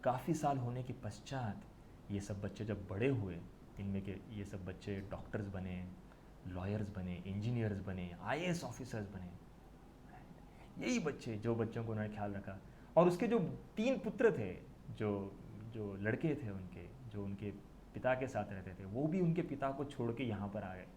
काफ़ी साल होने के पश्चात ये सब बच्चे जब बड़े हुए, इनमें के ये सब बच्चे डॉक्टर्स बने, लॉयर्स बने, इंजीनियर्स बने, आईएएस ऑफिसर्स बने। यही बच्चे जो बच्चों को उन्होंने ख्याल रखा। और उसके जो 3 पुत्र थे, जो जो लड़के थे उनके, जो उनके पिता के साथ रहते थे, वो भी उनके पिता को छोड़ के यहाँ पर आ गए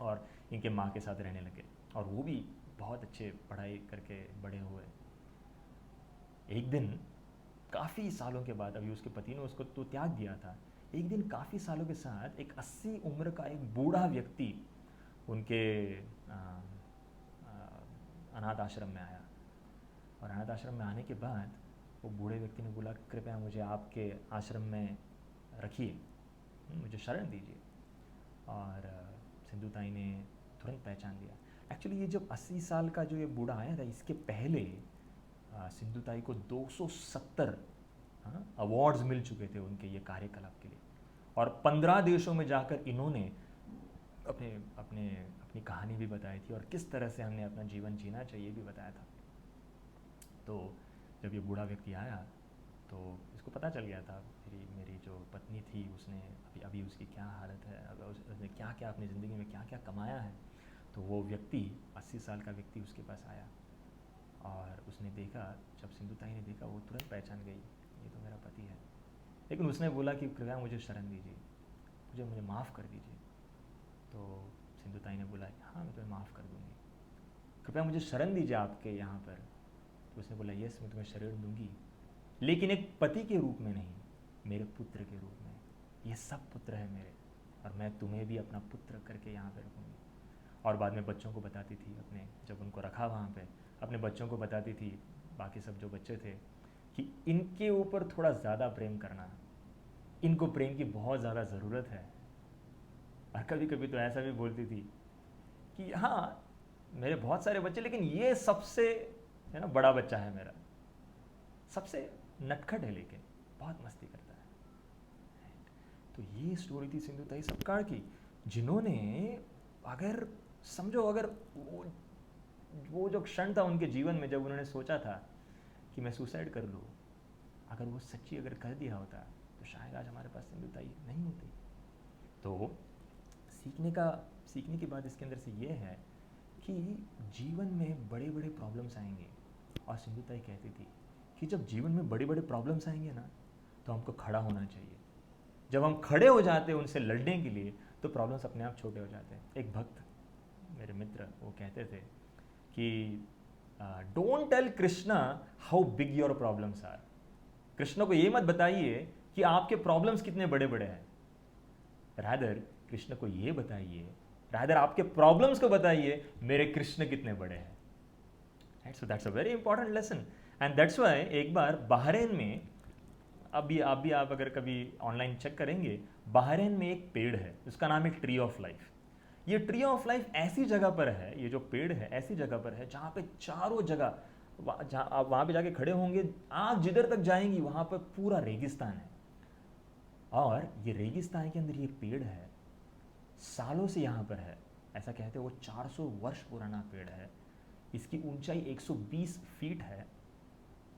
और इनके माँ के साथ रहने लगे, और वो भी बहुत अच्छे पढ़ाई करके बड़े हुए। एक दिन काफ़ी सालों के बाद, अभी उसके पति ने उसको तो त्याग दिया था, एक दिन काफ़ी सालों के साथ एक 80 उम्र का एक बूढ़ा व्यक्ति उनके अनाथ आश्रम में आया। और अनाथ आश्रम में आने के बाद वो बूढ़े व्यक्ति ने बोला, कृपया मुझे आपके आश्रम में रखिए, मुझे शरण दीजिए। और सिंधुताई ने तुरंत पहचान लिया। एक्चुअली ये जब 80 साल का जो ये बूढ़ा आया था, इसके पहले सिंधुताई को 270 अवार्ड्स मिल चुके थे उनके ये कार्यकलाप के लिए, और 15 देशों में जाकर इन्होंने अपने अपने अपनी कहानी भी बताई थी, और किस तरह से हमने अपना जीवन जीना चाहिए भी बताया था। तो जब ये बूढ़ा व्यक्ति आया तो इसको पता चल गया था, मेरी जो पत्नी थी उसने अभी उसकी क्या हालत है, अब उसने क्या क्या अपनी ज़िंदगी में क्या क्या कमाया है। तो वो व्यक्ति, 80 साल का व्यक्ति उसके पास आया, और उसने देखा, जब सिंधुताई ने देखा, वो तुरंत पहचान गई, ये तो मेरा पति है। लेकिन उसने बोला कि कृपया मुझे शरण दीजिए, मुझे माफ़ कर दीजिए। तो सिंधुताई ने बोला, हाँ मैं तुम्हें माफ़ कर दूँगी, कृपया मुझे शरण दीजिए आपके यहाँ पर। तो उसने बोला, यस मैं तुम्हें शरण दूँगी, लेकिन एक पति के रूप में नहीं, मेरे पुत्र के रूप में। ये सब पुत्र है मेरे, और मैं तुम्हें भी अपना पुत्र करके यहाँ पे रखूँगी। और बाद में बच्चों को बताती थी अपने, जब उनको रखा वहाँ पे, अपने बच्चों को बताती थी, बाकी सब जो बच्चे थे, कि इनके ऊपर थोड़ा ज़्यादा प्रेम करना, इनको प्रेम की बहुत ज़्यादा ज़रूरत है। और कभी कभी तो ऐसा भी बोलती थी कि हाँ मेरे बहुत सारे बच्चे, लेकिन ये सबसे है ना बड़ा बच्चा है मेरा, सबसे नटखट है, लेकिन बहुत मस्ती करता है। तो ये स्टोरी थी सिंधुताई सपकाळ की, जिन्होंने, अगर समझो, अगर वो जो क्षण था उनके जीवन में जब उन्होंने सोचा था कि मैं सुसाइड कर लूँ, अगर वो सच्ची अगर कर दिया होता तो शायद आज हमारे पास सिंधुताई नहीं होती। तो सीखने की बात इसके अंदर से ये है कि जीवन में बड़े बड़े प्रॉब्लम्स आएंगे, और सिंधुताई कहती थी कि जब जीवन में बड़े बड़े प्रॉब्लम्स आएंगे ना, तो हमको खड़ा होना चाहिए। जब हम खड़े हो जाते हैं उनसे लड़ने के लिए, तो प्रॉब्लम्स अपने आप छोटे हो जाते हैं। एक भक्त, मेरे मित्र, वो कहते थे कि don't tell Krishna how big your problems are. Krishna को ये मत बताइए कि आपके प्रॉब्लम्स कितने बड़े बड़े हैं, रादर कृष्ण को ये बताइए, रादर आपके प्रॉब्लम्स को बताइए मेरे कृष्ण कितने बड़े हैं। So that's a very important lesson, and that's why एक बार बहरीन में, अभी आप अगर कभी ऑनलाइन चेक करेंगे, बहरीन में एक पेड़ है, उसका नाम है ट्री ऑफ लाइफ। ये ट्री ऑफ लाइफ ऐसी जगह पर है, ये जो पेड़ है ऐसी जगह पर है जहाँ पे चारों जगह, जहाँ आप वहाँ पे जाके खड़े होंगे, आप जिधर तक जाएंगी वहाँ पर पूरा रेगिस्तान है, और ये रेगिस्तान के अंदर ये पेड़ है, सालों से यहाँ पर है। ऐसा कहते हैं वो 400 वर्ष पुराना पेड़ है, इसकी ऊंचाई 120 फीट है,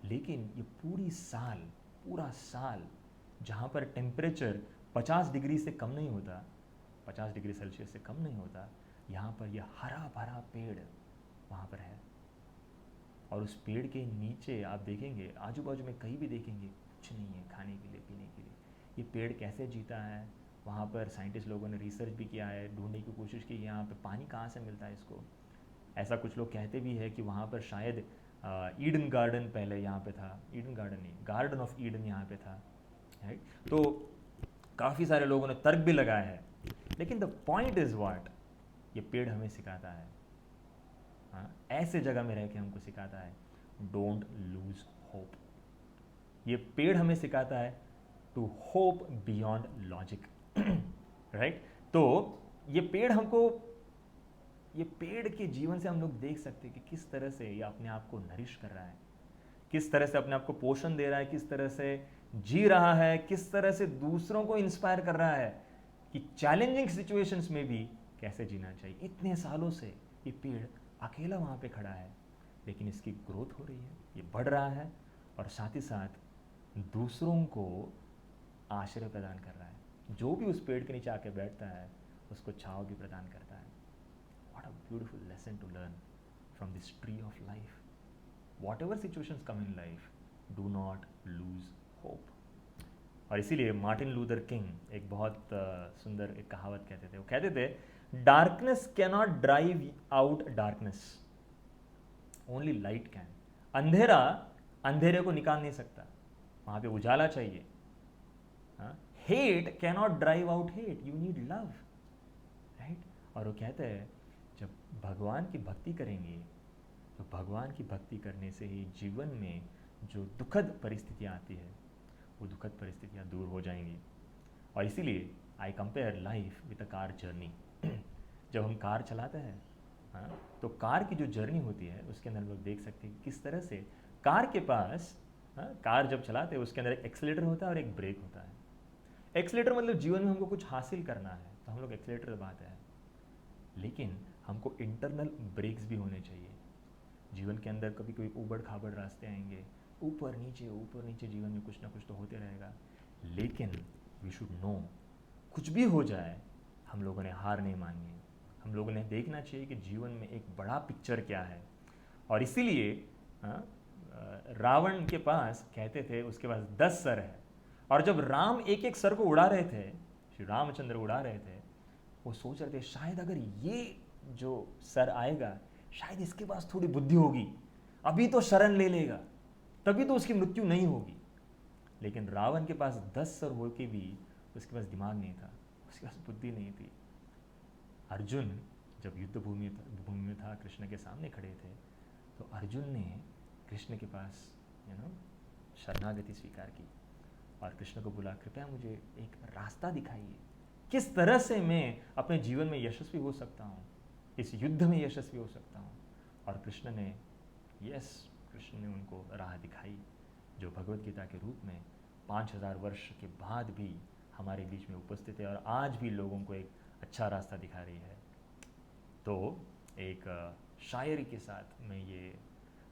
लेकिन ये पूरा साल जहाँ पर टेम्परेचर 50 डिग्री से कम नहीं होता, 50 डिग्री सेल्सियस से कम नहीं होता, यहाँ पर यह हरा भरा पेड़ वहाँ पर है। और उस पेड़ के नीचे आप देखेंगे, आजू बाजू में कहीं भी देखेंगे, कुछ नहीं है खाने के लिए, पीने के लिए। ये पेड़ कैसे जीता है, वहाँ पर साइंटिस्ट लोगों ने रिसर्च भी किया है, ढूंढने की कोशिश की यहाँ पर पानी कहाँ से मिलता है इसको। ऐसा कुछ लोग कहते भी है कि वहाँ पर शायद ईडन गार्डन पहले यहाँ पे था, ईडन गार्डन नहीं, गार्डन ऑफ ईडन यहाँ पे था, राइट। तो काफ़ी सारे लोगों ने तर्क भी लगाया है, लेकिन द पॉइंट इज़ व्हाट, ये पेड़ हमें सिखाता है, हाँ, ऐसे जगह में रह के हमको सिखाता है, डोंट लूज होप। ये पेड़ हमें सिखाता है to hope beyond logic, right. तो ये पेड़ के जीवन से हम लोग देख सकते हैं कि किस तरह से ये अपने आप को नरिश कर रहा है, किस तरह से अपने आप को पोषण दे रहा है, किस तरह से जी रहा है, किस तरह से दूसरों को इंस्पायर कर रहा है कि चैलेंजिंग सिचुएशंस में भी कैसे जीना चाहिए। इतने सालों से ये पेड़ अकेला वहाँ पे खड़ा है, लेकिन इसकी ग्रोथ हो रही है, ये बढ़ रहा है, और साथ ही साथ दूसरों को आश्रय प्रदान कर रहा है। जो भी उस पेड़ के नीचे आके बैठता है उसको छांव भी प्रदान करता है। What a beautiful lesson to learn from this tree of life. Whatever situations come in life, do not lose hope. और इसीलिए मार्टिन लूथर किंग एक बहुत सुंदर एक कहावत कहते थे। वो कहते थे, darkness cannot drive out darkness, only light can. अंधेरा अंधेरे को निकाल नहीं सकता, वहाँ पे उजाला चाहिए। Hate cannot drive out hate, you need love, right. और वो कहते हैं जब भगवान की भक्ति करेंगे तो भगवान की भक्ति करने से ही जीवन में जो दुखद परिस्थितियाँ आती है वो दुखद परिस्थितियाँ दूर हो जाएंगी। और इसीलिए I compare life with a car journey. जब हम कार चलाते हैं तो कार की जो जर्नी होती है उसके अंदर हम लोग देख सकते हैं किस तरह से कार के पास कार जब चलाते हैं उसके अंदर एक एक्सीलेटर होता है और एक ब्रेक होता है। एक्सीलेटर मतलब जीवन में हमको कुछ हासिल करना है तो हम लोग एक्सीलेटर दबाते हैं, लेकिन हमको इंटरनल ब्रेक्स भी होने चाहिए। जीवन के अंदर कभी कभी ऊबड़ खाबड़ रास्ते आएंगे, ऊपर नीचे जीवन में कुछ ना कुछ तो होते रहेगा, लेकिन वी शुड नो कुछ भी हो जाए हम लोगों ने हार नहीं माननी है। हम लोगों ने देखना चाहिए कि जीवन में एक बड़ा पिक्चर क्या है। और इसीलिए रावण के पास कहते थे उसके पास 10 सर है, और जब राम एक एक सर को उड़ा रहे थे, श्री रामचंद्र उड़ा रहे थे, वो सोच रहे थे शायद अगर ये जो सर आएगा शायद इसके पास थोड़ी बुद्धि होगी, अभी तो शरण ले लेगा, तभी तो उसकी मृत्यु नहीं होगी। लेकिन रावण के पास 10 सर हो के भी उसके पास दिमाग नहीं था, उसके पास बुद्धि नहीं थी। अर्जुन जब युद्ध भूमि में था, कृष्ण के सामने खड़े थे, तो अर्जुन ने कृष्ण के पास शरणागति स्वीकार की और कृष्ण को बोला, कृपया मुझे एक रास्ता दिखाइए, किस तरह से मैं अपने जीवन में यशस्वी हो सकता हूँ, इस युद्ध में यशस्वी हो सकता हूँ। और कृष्ण ने उनको राह दिखाई, जो भगवत गीता के रूप में 5000 वर्ष के बाद भी हमारे बीच में उपस्थित है और आज भी लोगों को एक अच्छा रास्ता दिखा रही है। तो एक शायरी के साथ मैं ये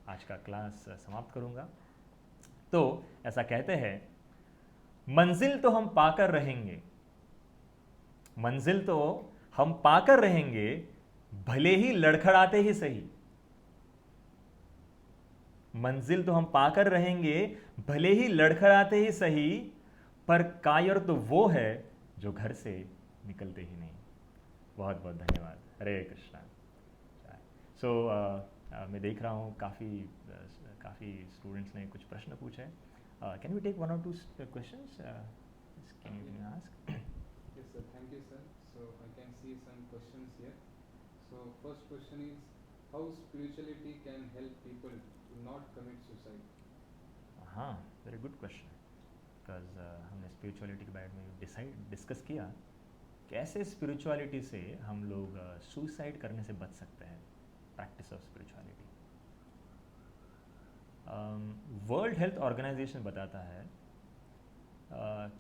आज का क्लास समाप्त करूँगा। तो ऐसा कहते हैं, मंजिल तो हम पाकर रहेंगे, मंजिल तो हम पाकर रहेंगे, भले ही लड़खड़ाते ही सही। मंजिल तो हम पाकर रहेंगे, भले ही लड़खड़ाते ही सही, पर कायर तो वो है जो घर से निकलते ही नहीं। बहुत बहुत धन्यवाद। हरे कृष्णा। सो मैं देख रहा हूँ काफ़ी स्टूडेंट्स ने कुछ प्रश्न पूछे हैं। Can we take 1 or 2 questions? Can you ask? Yes sir, thank you sir. So I can see some questions here. So first question is, how spirituality can help people to not commit suicide? हाँ, very good question. Because हमने spirituality के बारे में discuss किया, कैसे spirituality से हम लोग सुसाइड करने से बच सकते हैं। Practice of spirituality, world health organisation बताता है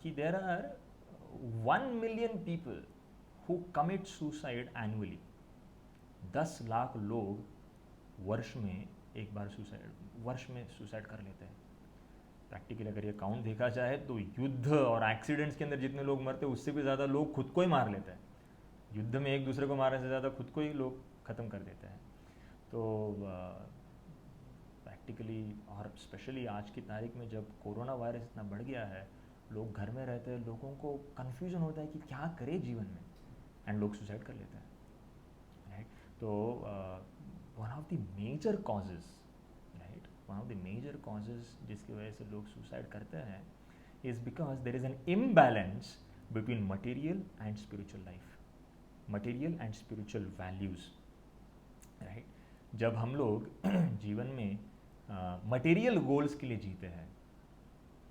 कि there are 1 million people who commit suicide annually। 10 lakh लोग वर्ष में सुसाइड कर लेते हैं। प्रैक्टिकली अगर ये काउंट देखा जाए तो युद्ध और एक्सीडेंट्स के अंदर जितने लोग मरते हैं उससे भी ज़्यादा लोग खुद को ही मार लेते हैं। युद्ध में एक दूसरे को मारने से ज़्यादा खुद को ही लोग ख़त्म कर देते हैं। तो प्रैक्टिकली और स्पेशली आज की तारीख में जब कोरोना वायरस इतना बढ़ गया है, लोग घर में रहते हैं, लोगों को कन्फ्यूजन होता है कि क्या करे जीवन में, एंड लोग सुसाइड कर लेते हैं, राइट। तो one of the major causes जिसकी वजह से लोग सुसाइड करते हैं is because there is an imbalance between material and spiritual life, material and spiritual values, right. जब हम लोग जीवन में मटेरियल गोल्स के लिए जीते हैं,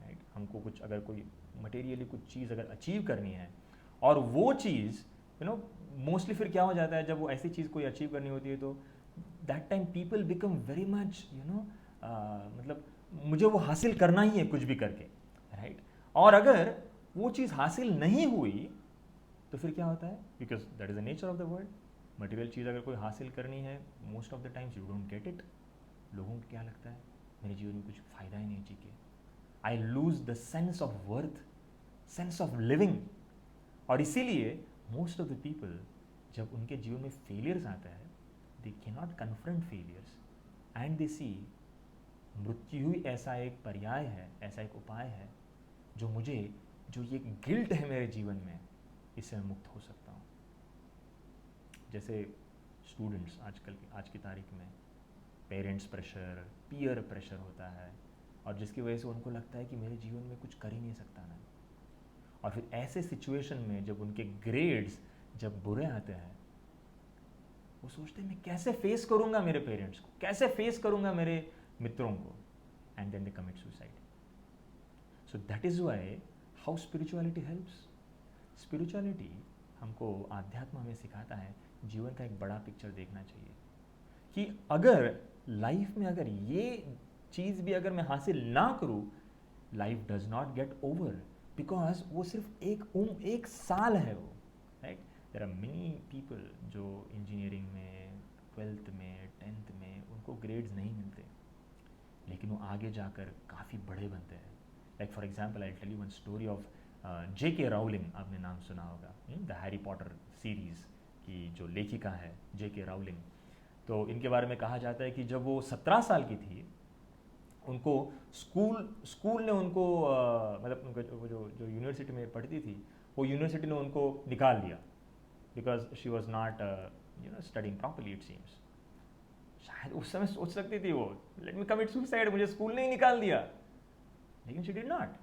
राइट, हमको कुछ अगर कोई मटेरियली कुछ चीज़ अगर अचीव करनी है, और वो चीज़ मोस्टली फिर क्या हो जाता है, जब वो ऐसी चीज़ कोई अचीव करनी होती है तो that time people become very much मतलब मुझे वो हासिल करना ही है कुछ भी करके, राइट। और अगर वो चीज़ हासिल नहीं हुई तो फिर क्या होता है, because that is the nature of the world. Material चीज़ अगर कोई हासिल करनी है, most of the times you don't get it. लोगों को क्या लगता है, मेरे जीवन में कुछ फ़ायदा ही नहीं जी के, I lose the sense of worth, sense of living. और इसीलिए मोस्ट ऑफ द पीपल जब उनके जीवन में फेलियर्स आता है, they can not confront failures and they see मृत्यु ही ऐसा एक पर्याय है, ऐसा एक उपाय है जो मुझे, जो ये गिल्ट है मेरे जीवन में, इससे मैं मुक्त हो सकता हूँ। जैसे स्टूडेंट्स आज की तारीख में पेरेंट्स प्रेशर, पीयर प्रेशर होता है, और जिसकी वजह से उनको लगता है कि मेरे जीवन में कुछ कर ही नहीं सकता मैं। और फिर ऐसे सिचुएशन में जब उनके ग्रेड्स जब बुरे आते हैं, वो सोचते हैं मैं कैसे फेस करूंगा मेरे पेरेंट्स को, कैसे फेस करूंगा मेरे मित्रों को, and then they commit suicide. So that is why how spirituality helps. Spirituality हमको, आध्यात्म हमें सिखाता है जीवन का एक बड़ा पिक्चर देखना चाहिए, कि अगर लाइफ में अगर ये चीज़ भी अगर मैं हासिल ना करूँ, life does not get over, because वो सिर्फ एक साल है वो, right. There are many people जो इंजीनियरिंग में, 12th में, 10th में उनको ग्रेड्स नहीं मिलते, लेकिन वो आगे जाकर काफ़ी बड़े बनते हैं। Like for example I tell you one story of J.K. Rowling, आपने नाम सुना होगा, द हैरी पॉटर सीरीज़ की जो लेखिका है J.K. राउलिंग। तो इनके बारे में कहा जाता है कि जब वो 17 साल की थी, उनको स्कूल ने उनको मतलब उनको जो यूनिवर्सिटी में पढ़ती थी, वो यूनिवर्सिटी ने उनको निकाल दिया, because she was not studying properly it seems. शायद उस समय सोच सकती थी वो, लेट मी कमिट सुसाइड, मुझे स्कूल ने ही निकाल दिया, लेकिन शी डिड नॉट।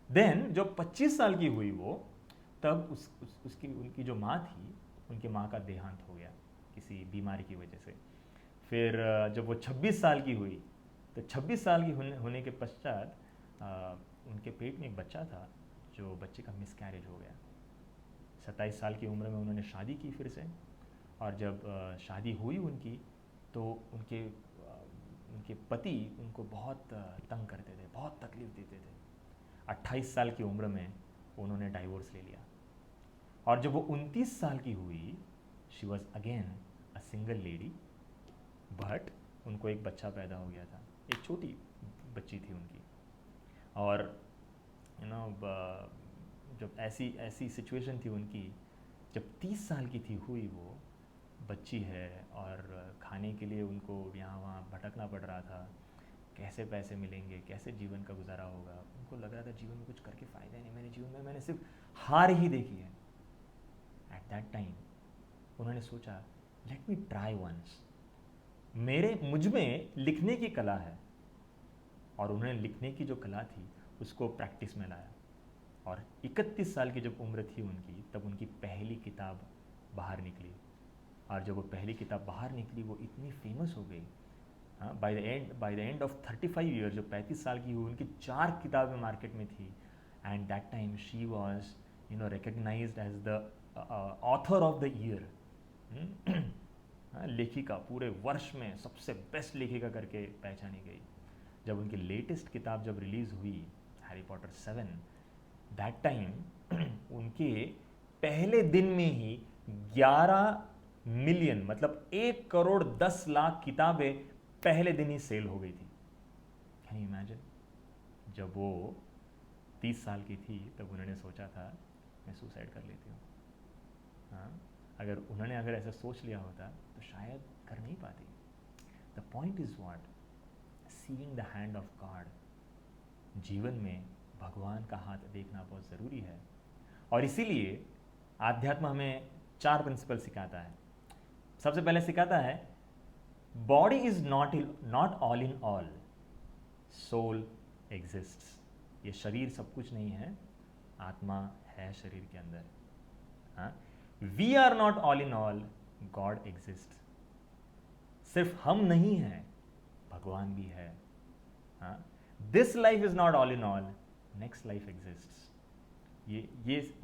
देन जब 25 साल की हुई वो, तब उसकी उनकी जो माँ थी, उनकी माँ का देहांत हो गया किसी बीमारी की वजह से। फिर जब वो 26 साल की हुई, तो 26 साल की होने के पश्चात उनके पेट में एक बच्चा था, जो बच्चे का मिसकैरेज हो गया। 27 साल की उम्र में उन्होंने शादी की फिर से, और जब शादी हुई उनकी, तो उनके पति उनको बहुत तंग करते थे, बहुत तकलीफ देते थे। 28 साल की उम्र में उन्होंने डाइवोर्स ले लिया, और जब वो 29 साल की हुई, she was again a single lady, but उनको एक बच्चा पैदा हो गया था, एक छोटी बच्ची थी उनकी। और जब ऐसी सिचुएशन थी उनकी, जब 30 साल की थी हुई वो बच्ची है, और खाने के लिए उनको यहाँ वहाँ भटकना पड़ रहा था, कैसे पैसे मिलेंगे, कैसे जीवन का गुजारा होगा। उनको लग रहा था जीवन में कुछ करके फ़ायदा नहीं, मेरे जीवन में मैंने सिर्फ हार ही देखी है। एट दैट टाइम उन्होंने सोचा, लेट मी ट्राई वंस, मुझ में लिखने की कला है, और उन्होंने लिखने की जो कला थी उसको प्रैक्टिस में लाया। और 31 साल की जब उम्र थी उनकी, तब उनकी पहली किताब बाहर निकली, और जब वो पहली किताब बाहर निकली, वो इतनी फेमस हो गई। हाँ, by the end of 35 year, जो 35 साल की हुई, उनकी 4 किताबें मार्केट में थी, and that time she was recognised as the author of the year. लेखिका, पूरे वर्ष में सबसे बेस्ट लेखिका करके पहचानी गई। जब उनकी लेटेस्ट किताब जब रिलीज़ हुई, हैरी पॉटर 7, दैट टाइम उनके पहले दिन में ही 11 मिलियन, मतलब 1 करोड़ 10 लाख किताबें पहले दिन ही सेल हो गई थी। Can you imagine? जब वो 30 साल की थी, तब उन्होंने सोचा था मैं सुसाइड कर लेती हूँ। हाँ, अगर उन्होंने ऐसा सोच लिया होता तो शायद कर नहीं पाती। The point is what, seeing the hand of God. जीवन में भगवान का हाथ देखना बहुत ज़रूरी है, और इसीलिए आध्यात्म हमें 4 प्रिंसिपल सिखाता है। सबसे पहले सिखाता है, body is not all in all, soul exists. ये शरीर सब कुछ नहीं है, आत्मा है शरीर के अंदर। हाँ, we are not all in all, god exist. सिर्फ हम नहीं हैं, भगवान भी है। हाँ, this life is not all in all, next life exists.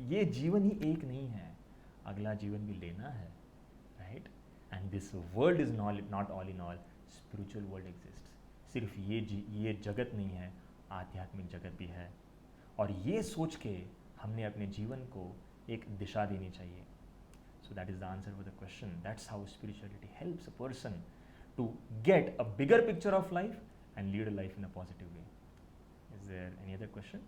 ये जीवन ही एक नहीं है, अगला जीवन भी लेना है, right. And this world is not all in all, spiritual world exists. सिर्फ ये जगत नहीं है, आध्यात्मिक जगत भी है। और ये सोच के हमने अपने जीवन को एक दिशा देनी चाहिए। So that is the answer for the question. That's how spirituality helps a person to get a bigger picture of life and lead a life in a positive way. Is there any other question?